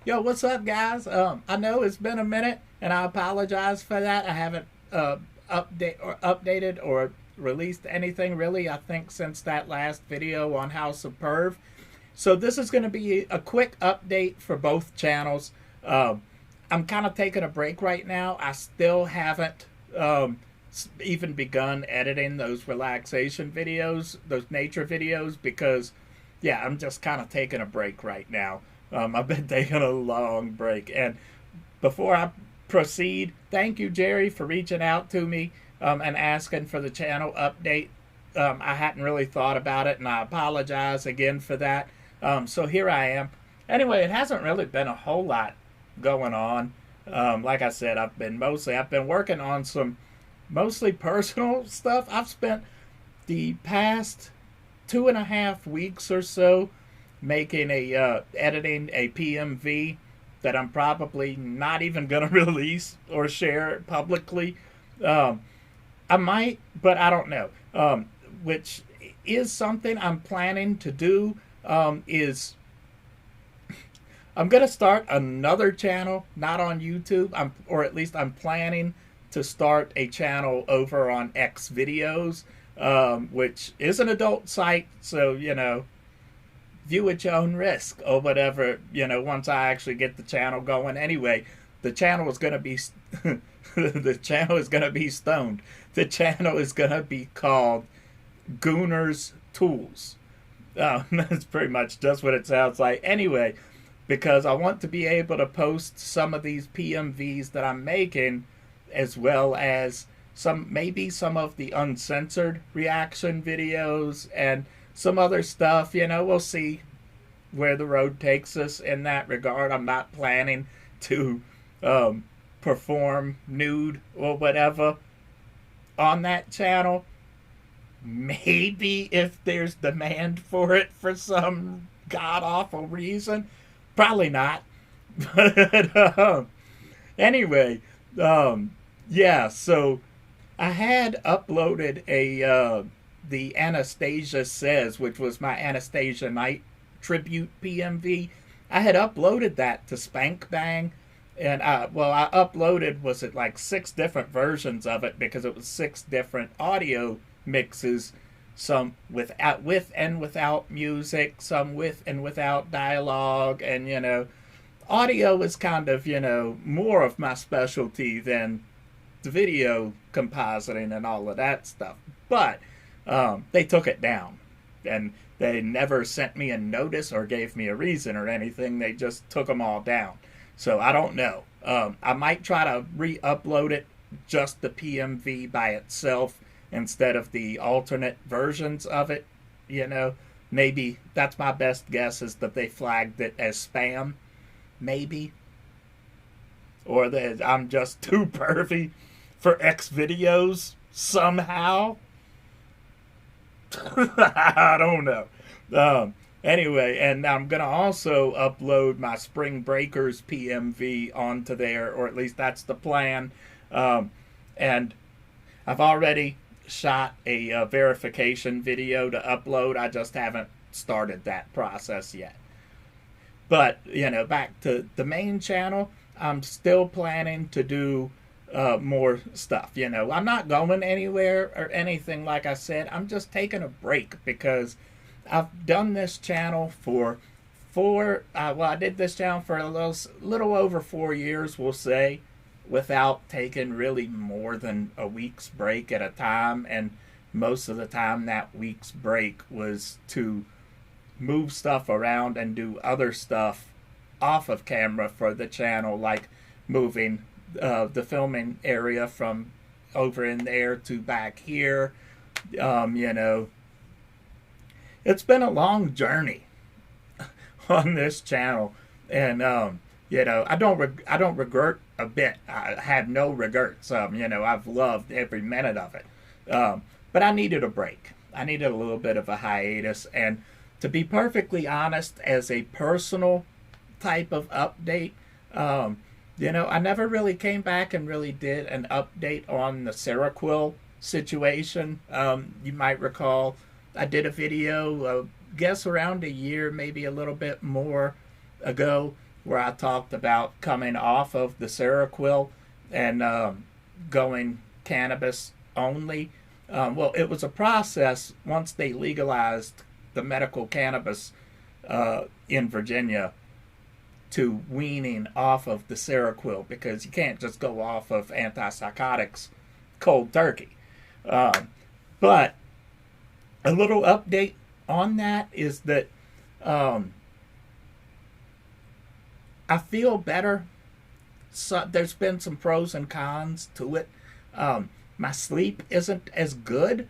Yo, what's up, guys? I know it's been a minute, and I apologize for that. I haven't updated or released anything really. I think since that last video on House of Perv. So this is going to be a quick update for both channels. Um, I'm kind of taking a break right now. I still haven't even begun editing those relaxation videos, those nature videos, because yeah, I'm just kind of taking a break right now. I've been taking a long break. And before I proceed, thank you, Jerry, for reaching out to me and asking for the channel update. I hadn't really thought about it, and I apologize again for that. So here I am. Anyway, it hasn't really been a whole lot going on. Like I said, I've been working on some mostly personal stuff. I've spent the past 2.5 weeks or so making editing a PMV that I'm probably not even gonna release or share publicly. Um, I might, but I don't know. Which is something I'm planning to do. Is I'm gonna start another channel, not on YouTube. Or at least I'm planning to start a channel over on X videos, which is an adult site. So view at your own risk or whatever. Once I actually get the channel going. Anyway, the channel is gonna be the channel is gonna be stoned. The channel is gonna be called Gooner's Tools. That's pretty much just what it sounds like. Anyway, because I want to be able to post some of these PMVs that I'm making, as well as maybe some of the uncensored reaction videos and some other stuff. We'll see where the road takes us in that regard. I'm not planning to perform nude or whatever on that channel. Maybe if there's demand for it for some god awful reason. Probably not. But anyway, yeah, so I had uploaded the Anastasia Says, which was my Anastasia Night tribute PMV. I had uploaded that to Spank Bang, and I uploaded, was it like 6 different versions of it, because it was 6 different audio mixes, some with and without music, some with and without dialogue, and audio is kind of more of my specialty than the video compositing and all of that stuff. But they took it down, and they never sent me a notice or gave me a reason or anything. They just took them all down. So I don't know. I might try to re-upload it, just the PMV by itself, instead of the alternate versions of it. Maybe that's my best guess, is that they flagged it as spam. Maybe. Or that I'm just too pervy for X videos somehow. I don't know. Anyway, and I'm going to also upload my Spring Breakers PMV onto there, or at least that's the plan. And I've already shot a verification video to upload. I just haven't started that process yet. But, back to the main channel, I'm still planning to do more stuff. I'm not going anywhere or anything, like I said. I'm just taking a break because I've done this channel for I did this channel for a little over 4 years, we'll say, without taking really more than a week's break at a time. And most of the time that week's break was to move stuff around and do other stuff off of camera for the channel, like moving the filming area from over in there to back here. It's been a long journey on this channel, and I don't regret a bit. I had no regrets. I've loved every minute of it. But I needed a break. I needed a little bit of a hiatus, and to be perfectly honest, as a personal type of update, I never really came back and really did an update on the Seroquel situation. You might recall I did a video, guess around a year, maybe a little bit more ago, where I talked about coming off of the Seroquel and going cannabis only. Well, it was a process once they legalized the medical cannabis in Virginia to weaning off of the Seroquel, because you can't just go off of antipsychotics cold turkey. But a little update on that is that I feel better. So there's been some pros and cons to it. My sleep isn't as good,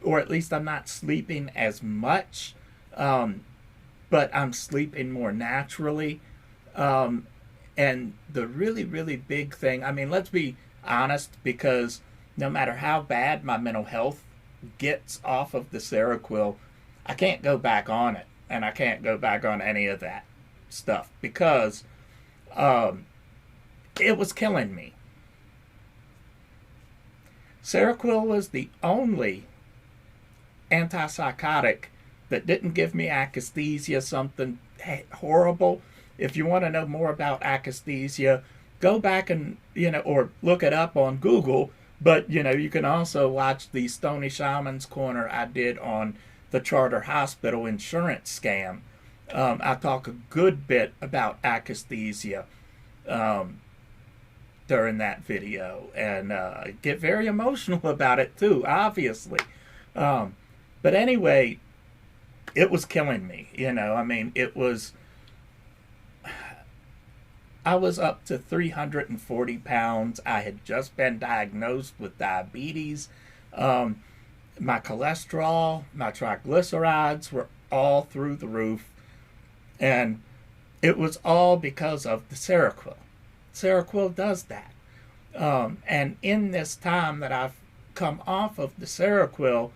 or at least I'm not sleeping as much, but I'm sleeping more naturally. And the really, really big thing, I mean, let's be honest, because no matter how bad my mental health gets off of the Seroquel, I can't go back on it. And I can't go back on any of that stuff because it was killing me. Seroquel was the only antipsychotic that didn't give me akathisia, something horrible. If you want to know more about akathisia, go back and, or look it up on Google. But, you can also watch the Stony Shaman's Corner I did on the Charter Hospital insurance scam. I talk a good bit about akathisia during that video, and get very emotional about it too, obviously. But anyway, it was killing me. I was up to 340 pounds. I had just been diagnosed with diabetes. My cholesterol, my triglycerides were all through the roof. And it was all because of the Seroquel. Seroquel does that. And in this time that I've come off of the Seroquel,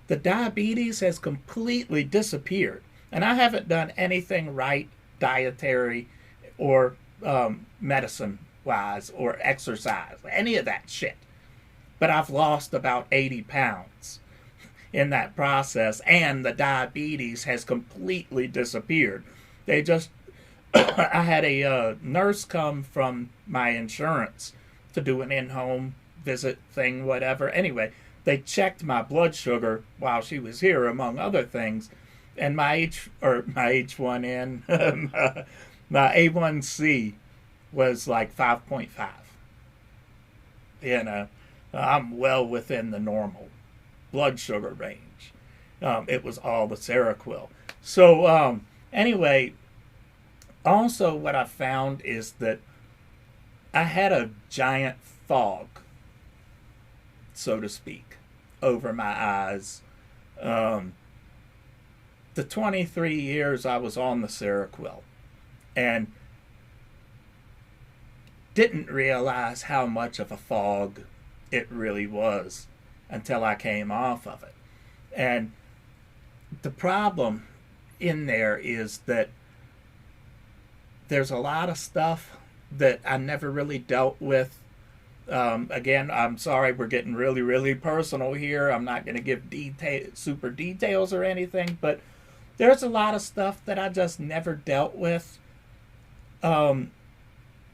the diabetes has completely disappeared. And I haven't done anything right, dietary or medicine-wise or exercise, any of that shit. But I've lost about 80 pounds in that process, and the diabetes has completely disappeared. They just, I had a nurse come from my insurance to do an in-home visit thing, whatever. Anyway, they checked my blood sugar while she was here, among other things, and my H1N, my A1C was like 5.5. I'm well within the normal blood sugar range. It was all the Seroquel. So anyway, also what I found is that I had a giant fog, so to speak, over my eyes. The 23 years I was on the Seroquel, and didn't realize how much of a fog it really was until I came off of it. And the problem in there is that there's a lot of stuff that I never really dealt with. Again, I'm sorry, we're getting really, really personal here. I'm not going to give super details or anything, but there's a lot of stuff that I just never dealt with.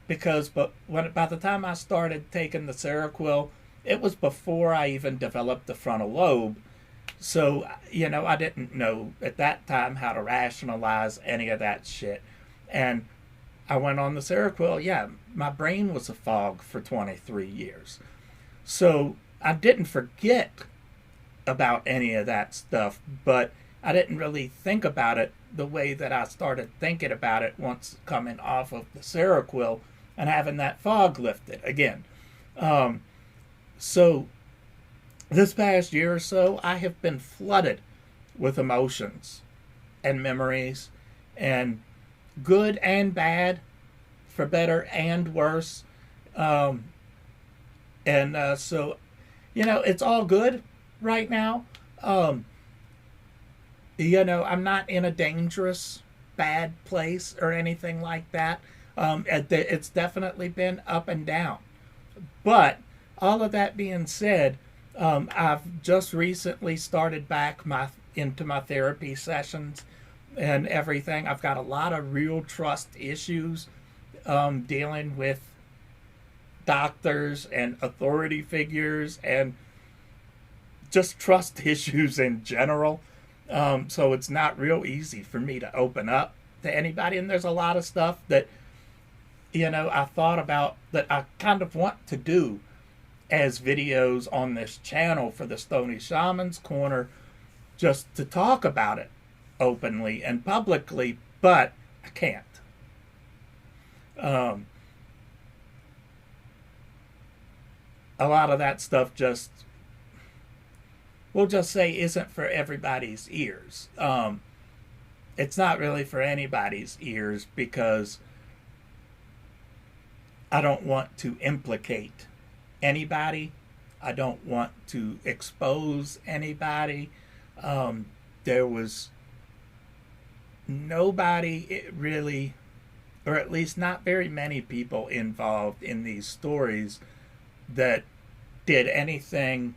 Because by the time I started taking the Seroquel, it was before I even developed the frontal lobe. So, I didn't know at that time how to rationalize any of that shit. And I went on the Seroquel. Yeah, my brain was a fog for 23 years. So I didn't forget about any of that stuff, but I didn't really think about it the way that I started thinking about it once coming off of the Seroquel and having that fog lifted again. So this past year or so, I have been flooded with emotions and memories, and good and bad, for better and worse. So, it's all good right now. I'm not in a dangerous, bad place or anything like that. It's definitely been up and down. But all of that being said, I've just recently started back into my therapy sessions, and everything. I've got a lot of real trust issues dealing with doctors and authority figures and just trust issues in general. So it's not real easy for me to open up to anybody. And there's a lot of stuff that, I thought about that I kind of want to do as videos on this channel for the Stony Shaman's Corner, just to talk about it openly and publicly, but I can't. A lot of that stuff just, we'll just say, isn't for everybody's ears. It's not really for anybody's ears because I don't want to implicate anybody. I don't want to expose anybody. There was nobody really, or at least not very many people involved in these stories that did anything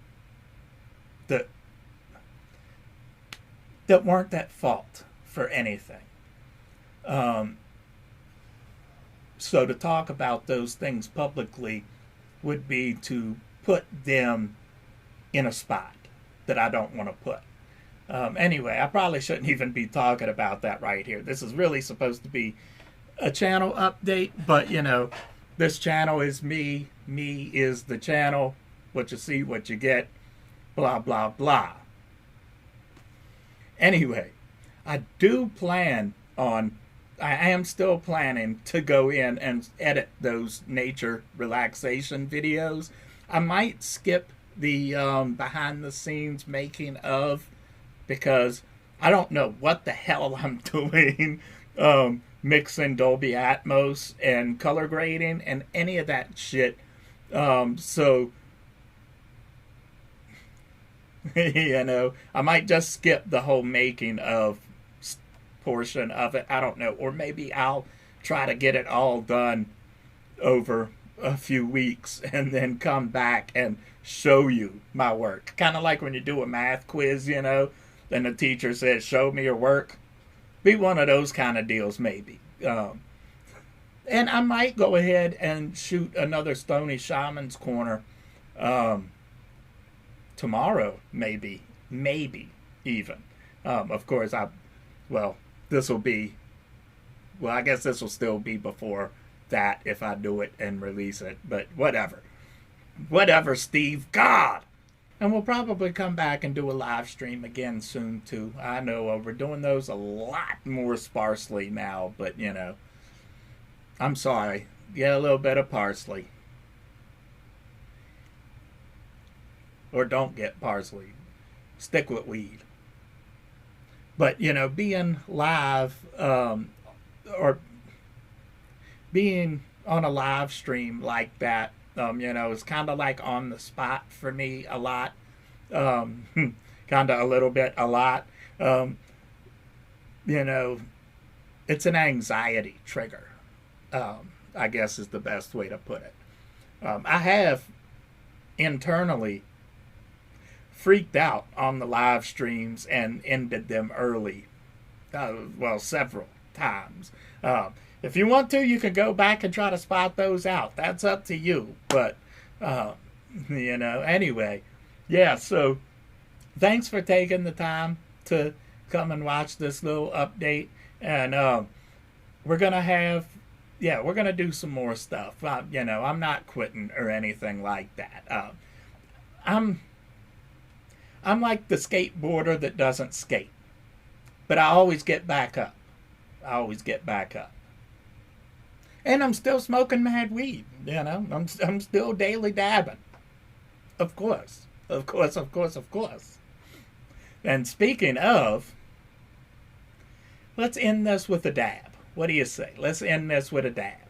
that weren't at fault for anything. So to talk about those things publicly would be to put them in a spot that I don't want to put. Anyway, I probably shouldn't even be talking about that right here. This is really supposed to be a channel update, but this channel is me. Me is the channel. What you see, what you get, blah, blah, blah. Anyway, I am still planning to go in and edit those nature relaxation videos. I might skip the behind the scenes making of, because I don't know what the hell I'm doing mixing Dolby Atmos and color grading and any of that shit. So I might just skip the whole making of portion of it. I don't know. Or maybe I'll try to get it all done over a few weeks and then come back and show you my work. Kind of like when you do a math quiz, and the teacher says, show me your work. Be one of those kind of deals, maybe. And I might go ahead and shoot another Stony Shaman's Corner tomorrow, maybe even. Of course, this will be, I guess this will still be before that if I do it and release it, but whatever, Steve, God. And we'll probably come back and do a live stream again soon too. I know we're doing those a lot more sparsely now, but I'm sorry. Get a little bit of parsley. Or don't get parsley. Stick with weed. But, being live, or being on a live stream like that, it's kind of like on the spot for me a lot. Kind of a little bit, a lot. It's an anxiety trigger, I guess is the best way to put it. I have internally freaked out on the live streams and ended them early. Several times. If you want to, you can go back and try to spot those out. That's up to you. But, anyway. Yeah, so thanks for taking the time to come and watch this little update. And we're going to do some more stuff. I'm not quitting or anything like that. I'm like the skateboarder that doesn't skate. But I always get back up. And I'm still smoking mad weed, I'm still daily dabbing. Of course. And speaking of, let's end this with a dab. What do you say? Let's end this with a dab.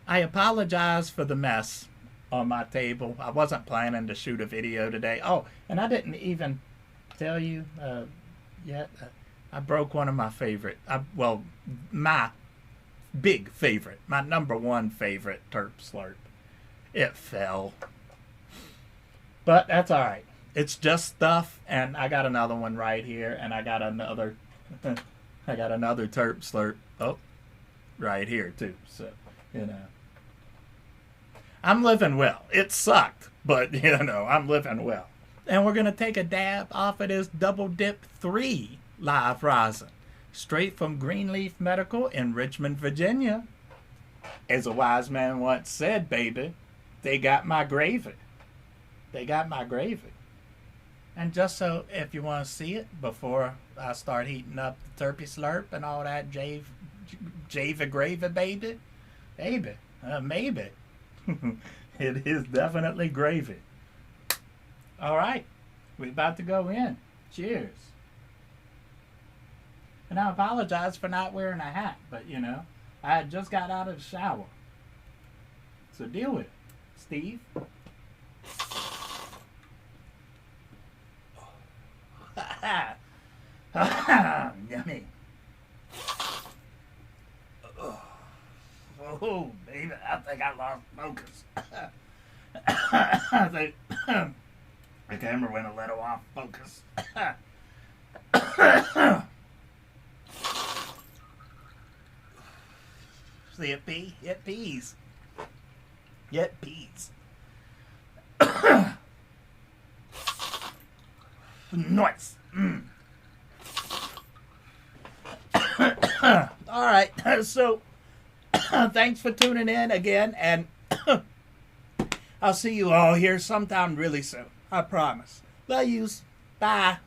I apologize for the mess on my table. I wasn't planning to shoot a video today. Oh, and I didn't even tell you yet. I broke one of my favorite, my big favorite, my number one favorite terp slurp. It fell. But that's all right. It's just stuff, and I got another one right here, and I got another. I got another terp slurp. Oh, right here too. So, you know, I'm living well. It sucked, but you know, I'm living well. And we're gonna take a dab off of this Double Dip 3 live rosin, straight from Greenleaf Medical in Richmond, Virginia. As a wise man once said, baby, they got my gravy. They got my gravy. And just so if you want to see it before I start heating up the Terpy Slurp and all that Java gravy, baby, maybe. It is definitely gravy. All right, we're about to go in. Cheers. And I apologize for not wearing a hat, but you know, I had just got out of the shower. So deal with it, Steve. Yummy. Oh, baby, I think I lost focus. I think the camera went a little off focus. See it pee? It pees. It pees. Nice. All right, so thanks for tuning in again, and I'll see you all here sometime really soon. I promise. Love yous. Bye.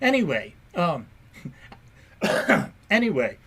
Anyway, anyway,